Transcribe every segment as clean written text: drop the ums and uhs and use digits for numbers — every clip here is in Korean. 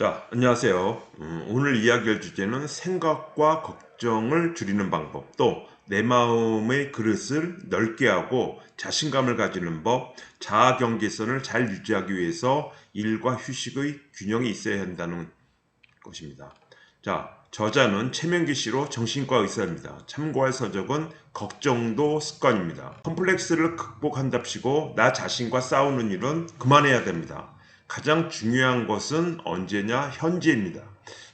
자, 안녕하세요. 오늘 이야기할 주제는 생각과 걱정을 줄이는 방법, 또 내 마음의 그릇을 넓게 하고 자신감을 가지는 법, 자아 경계선을 잘 유지하기 위해서 일과 휴식의 균형이 있어야 한다는 것입니다. 자, 저자는 최명기 씨로 정신과 의사입니다. 참고할 서적은 걱정도 습관입니다. 컴플렉스를 극복한답시고 나 자신과 싸우는 일은 그만해야 됩니다. 가장 중요한 것은 언제냐? 현재입니다.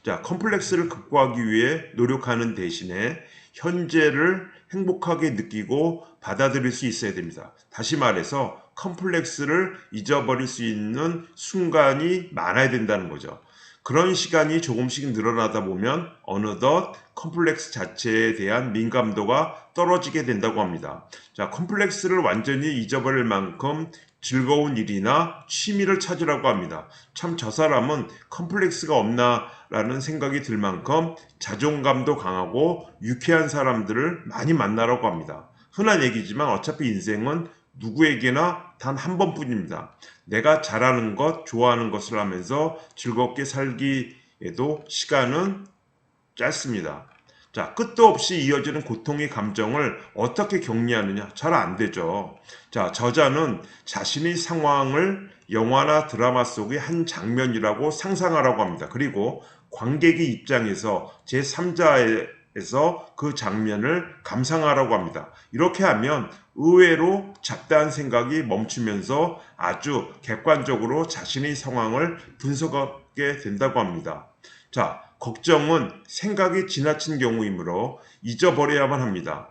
자, 컴플렉스를 극복하기 위해 노력하는 대신에 현재를 행복하게 느끼고 받아들일 수 있어야 됩니다. 다시 말해서 컴플렉스를 잊어버릴 수 있는 순간이 많아야 된다는 거죠. 그런 시간이 조금씩 늘어나다 보면 어느덧 컴플렉스 자체에 대한 민감도가 떨어지게 된다고 합니다. 자, 컴플렉스를 완전히 잊어버릴 만큼 즐거운 일이나 취미를 찾으라고 합니다. 참 저 사람은 컴플렉스가 없나 라는 생각이 들 만큼 자존감도 강하고 유쾌한 사람들을 많이 만나라고 합니다. 흔한 얘기지만 어차피 인생은 누구에게나 단 한 번뿐입니다. 내가 잘하는 것, 좋아하는 것을 하면서 즐겁게 살기에도 시간은 짧습니다. 자, 끝도 없이 이어지는 고통의 감정을 어떻게 격리하느냐? 잘 안 되죠. 자, 저자는 자신의 상황을 영화나 드라마 속의 한 장면이라고 상상하라고 합니다. 그리고 관객의 입장에서 제3자에서 그 장면을 감상하라고 합니다. 이렇게 하면 의외로 잡다한 생각이 멈추면서 아주 객관적으로 자신의 상황을 분석하게 된다고 합니다. 자, 걱정은 생각이 지나친 경우이므로 잊어버려야만 합니다.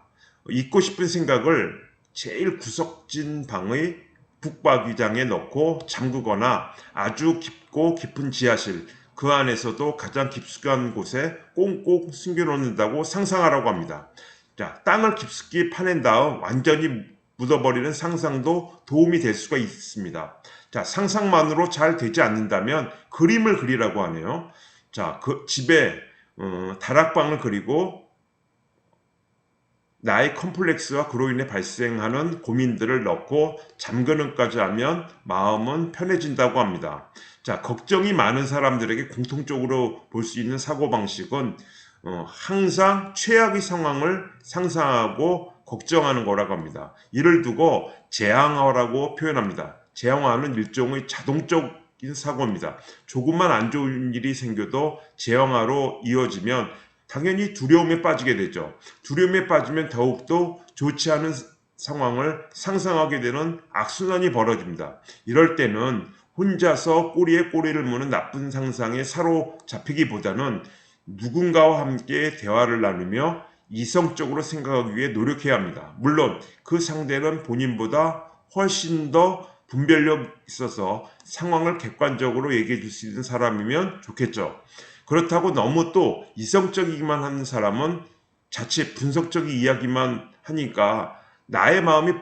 잊고 싶은 생각을 제일 구석진 방의 북박이장에 넣고 잠그거나 아주 깊고 깊은 지하실, 그 안에서도 가장 깊숙한 곳에 꽁꽁 숨겨놓는다고 상상하라고 합니다. 자, 땅을 깊숙이 파낸 다음 완전히 묻어버리는 상상도 도움이 될 수가 있습니다. 자, 상상만으로 잘 되지 않는다면 그림을 그리라고 하네요. 자, 그 집에 다락방을 그리고 나의 컴플렉스와 그로 인해 발생하는 고민들을 넣고 잠그는까지 하면 마음은 편해진다고 합니다. 자, 걱정이 많은 사람들에게 공통적으로 볼 수 있는 사고방식은 항상 최악의 상황을 상상하고 걱정하는 거라고 합니다. 이를 두고 재앙화라고 표현합니다. 재앙화는 일종의 자동적인 사고입니다. 조금만 안 좋은 일이 생겨도 재앙화로 이어지면 당연히 두려움에 빠지게 되죠. 두려움에 빠지면 더욱더 좋지 않은 상황을 상상하게 되는 악순환이 벌어집니다. 이럴 때는 혼자서 꼬리에 꼬리를 무는 나쁜 상상에 사로잡히기보다는 누군가와 함께 대화를 나누며 이성적으로 생각하기 위해 노력해야 합니다. 물론 그 상대는 본인보다 훨씬 더 분별력 있어서 상황을 객관적으로 얘기해 줄 수 있는 사람이면 좋겠죠. 그렇다고 너무 또 이성적이기만 하는 사람은 자칫 분석적인 이야기만 하니까 나의 마음이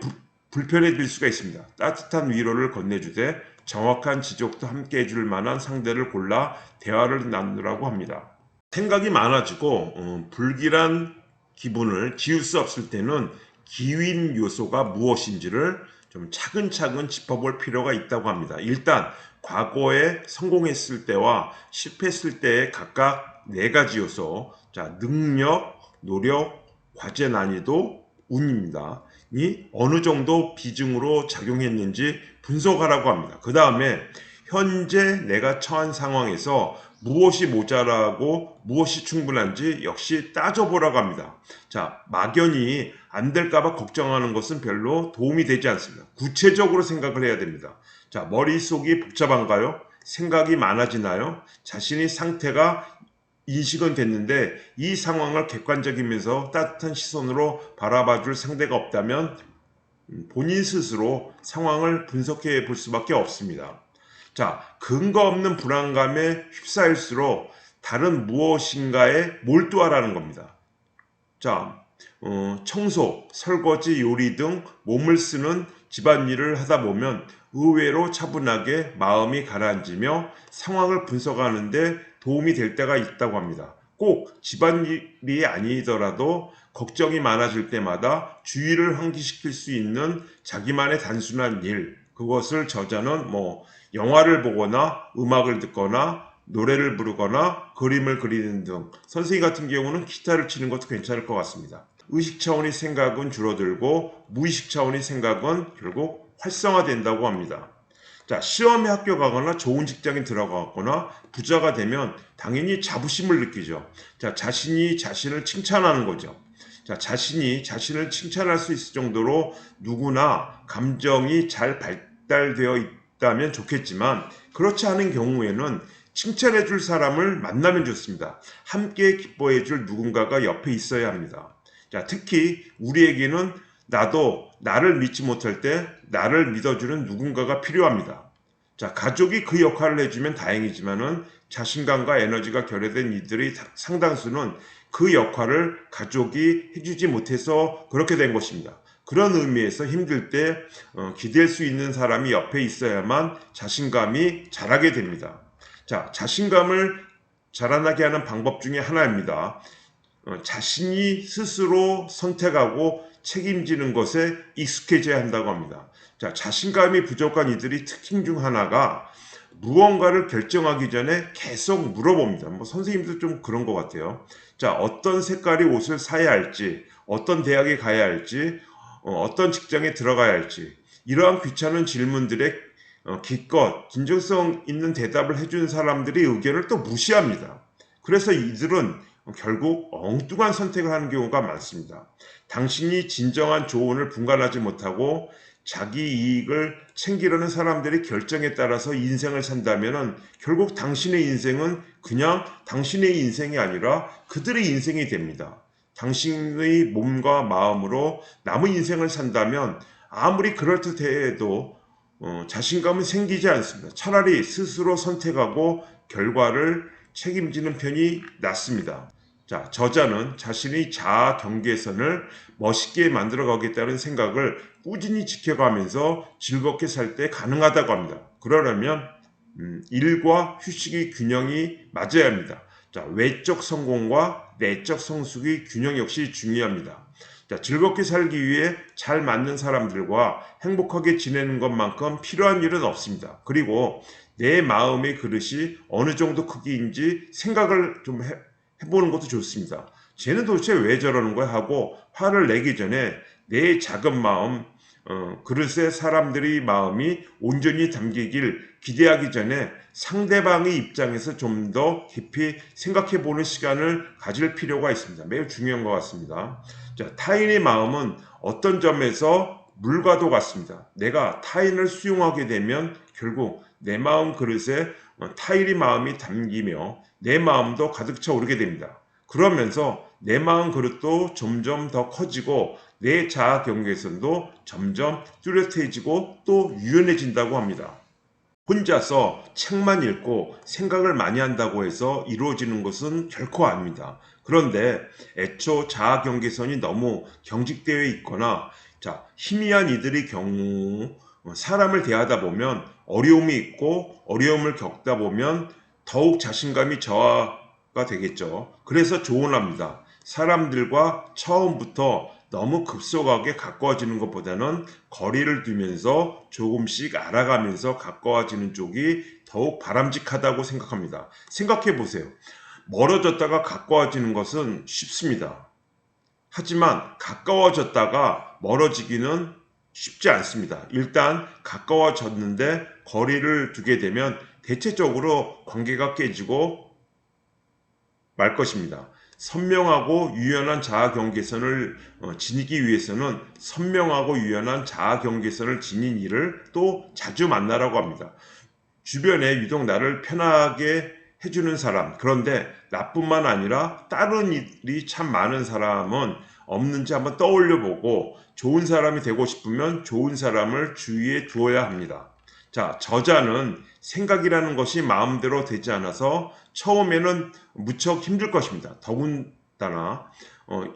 불편해질 수가 있습니다. 따뜻한 위로를 건네주되 정확한 지적도 함께 해줄 만한 상대를 골라 대화를 나누라고 합니다. 생각이 많아지고 불길한 기분을 지울 수 없을 때는 기윈 요소가 무엇인지를 좀 차근차근 짚어볼 필요가 있다고 합니다. 일단 과거에 성공했을 때와 실패했을 때의 각각 네 가지 요소, 자, 능력, 노력, 과제 난이도, 운입니다. 이 어느 정도 비중으로 작용했는지 분석하라고 합니다. 그 다음에 현재 내가 처한 상황에서 무엇이 모자라고 무엇이 충분한지 역시 따져보라고 합니다. 자, 막연히 안 될까봐 걱정하는 것은 별로 도움이 되지 않습니다. 구체적으로 생각을 해야 됩니다. 자, 머릿속이 복잡한가요? 생각이 많아지나요? 자신의 상태가 인식은 됐는데 이 상황을 객관적이면서 따뜻한 시선으로 바라봐줄 상대가 없다면 본인 스스로 상황을 분석해 볼 수밖에 없습니다. 자, 근거 없는 불안감에 휩싸일수록 다른 무엇인가에 몰두하라는 겁니다. 자, 청소, 설거지, 요리 등 몸을 쓰는 집안일을 하다 보면 의외로 차분하게 마음이 가라앉으며 상황을 분석하는데 도움이 될 때가 있다고 합니다. 꼭 집안일이 아니더라도 걱정이 많아질 때마다 주의를 환기시킬 수 있는 자기만의 단순한 일, 그것을 저자는 영화를 보거나 음악을 듣거나 노래를 부르거나 그림을 그리는 등, 선생님 같은 경우는 기타를 치는 것도 괜찮을 것 같습니다. 의식 차원의 생각은 줄어들고 무의식 차원의 생각은 결국 활성화된다고 합니다. 자, 시험에 합격하거나 좋은 직장에 들어가거나 부자가 되면 당연히 자부심을 느끼죠. 자, 자신이 자신을 칭찬하는 거죠. 자, 자신이 자신을 칭찬할 수 있을 정도로 누구나 감정이 잘 발달되어 있다면 좋겠지만, 그렇지 않은 경우에는 칭찬해 줄 사람을 만나면 좋습니다. 함께 기뻐해 줄 누군가가 옆에 있어야 합니다. 자, 특히 우리에게는 나도 나를 믿지 못할 때 나를 믿어주는 누군가가 필요합니다. 자, 가족이 그 역할을 해주면 다행이지만은 자신감과 에너지가 결여된 이들의 상당수는 그 역할을 가족이 해주지 못해서 그렇게 된 것입니다. 그런 의미에서 힘들 때 기댈 수 있는 사람이 옆에 있어야만 자신감이 자라게 됩니다. 자, 자신감을 자라나게 하는 방법 중에 하나입니다. 자신이 스스로 선택하고 책임지는 것에 익숙해져야 한다고 합니다. 자, 자신감이 부족한 이들이 특징 중 하나가 무언가를 결정하기 전에 계속 물어봅니다. 뭐 선생님도 좀 그런 것 같아요. 자, 어떤 색깔의 옷을 사야 할지, 어떤 대학에 가야 할지, 어떤 직장에 들어가야 할지, 이러한 귀찮은 질문들에 기껏 진정성 있는 대답을 해주는 사람들의 의견을 또 무시합니다. 그래서 이들은 결국 엉뚱한 선택을 하는 경우가 많습니다. 당신이 진정한 조언을 분간하지 못하고 자기 이익을 챙기려는 사람들의 결정에 따라서 인생을 산다면 결국 당신의 인생은 그냥 당신의 인생이 아니라 그들의 인생이 됩니다. 당신의 몸과 마음으로 남의 인생을 산다면 아무리 그럴듯해도 자신감은 생기지 않습니다. 차라리 스스로 선택하고 결과를 책임지는 편이 낫습니다. 자, 저자는 자신의 자아 경계선을 멋있게 만들어 가겠다는 생각을 꾸준히 지켜가면서 즐겁게 살 때 가능하다고 합니다. 그러려면 일과 휴식의 균형이 맞아야 합니다. 자, 외적 성공과 내적 성숙의 균형 역시 중요합니다. 자, 즐겁게 살기 위해 잘 맞는 사람들과 행복하게 지내는 것만큼 필요한 일은 없습니다. 그리고 내 마음의 그릇이 어느 정도 크기인지 생각을 좀 해보는 것도 좋습니다. 쟤는 도대체 왜 저러는 거야 하고 화를 내기 전에 내 작은 마음, 그릇에 사람들의 마음이 온전히 담기길 기대하기 전에 상대방의 입장에서 좀 더 깊이 생각해 보는 시간을 가질 필요가 있습니다. 매우 중요한 것 같습니다. 자, 타인의 마음은 어떤 점에서 물과도 같습니다. 내가 타인을 수용하게 되면 결국 내 마음 그릇에 타인의 마음이 담기며 내 마음도 가득 차 오르게 됩니다. 그러면서 내 마음 그릇도 점점 더 커지고 내 자아 경계선도 점점 뚜렷해지고 또 유연해진다고 합니다. 혼자서 책만 읽고 생각을 많이 한다고 해서 이루어지는 것은 결코 아닙니다. 그런데 애초 자아 경계선이 너무 경직되어 있거나 희미한 이들의 경우 사람을 대하다 보면 어려움이 있고 어려움을 겪다 보면 더욱 자신감이 저하가 되겠죠. 그래서 조언합니다. 사람들과 처음부터 너무 급속하게 가까워지는 것보다는 거리를 두면서 조금씩 알아가면서 가까워지는 쪽이 더욱 바람직하다고 생각합니다. 생각해 보세요. 멀어졌다가 가까워지는 것은 쉽습니다. 하지만 가까워졌다가 멀어지기는 쉽지 않습니다. 일단 가까워졌는데 거리를 두게 되면 대체적으로 관계가 깨지고 말 것입니다. 선명하고 유연한 자아 경계선을 지니기 위해서는 선명하고 유연한 자아 경계선을 지닌 이를 또 자주 만나라고 합니다. 주변에 유독 나를 편하게 해주는 사람, 그런데 나뿐만 아니라 다른 일이 참 많은 사람은 없는지 한번 떠올려 보고 좋은 사람이 되고 싶으면 좋은 사람을 주위에 두어야 합니다. 자, 저자는 생각이라는 것이 마음대로 되지 않아서 처음에는 무척 힘들 것입니다. 더군다나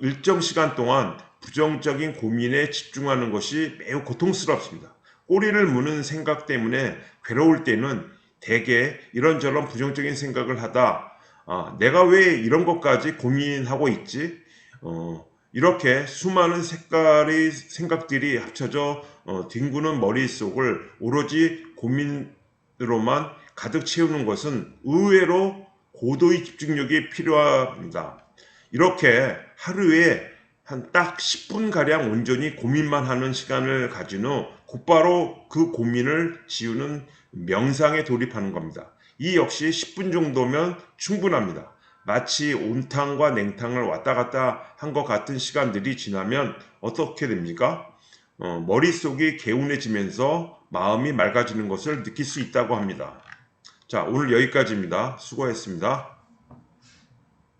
일정 시간 동안 부정적인 고민에 집중하는 것이 매우 고통스럽습니다. 꼬리를 무는 생각 때문에 괴로울 때는 대개 이런저런 부정적인 생각을 하다 내가 왜 이런 것까지 고민하고 있지? 이렇게 수많은 색깔의 생각들이 합쳐져 뒹구는 머릿속을 오로지 고민으로만 가득 채우는 것은 의외로 고도의 집중력이 필요합니다. 이렇게 하루에 한 딱 10분가량 온전히 고민만 하는 시간을 가진 후 곧바로 그 고민을 지우는 명상에 돌입하는 겁니다. 이 역시 10분 정도면 충분합니다. 마치 온탕과 냉탕을 왔다 갔다 한 것 같은 시간들이 지나면 어떻게 됩니까? 머릿속이 개운해지면서 마음이 맑아지는 것을 느낄 수 있다고 합니다. 자, 오늘 여기까지입니다. 수고했습니다.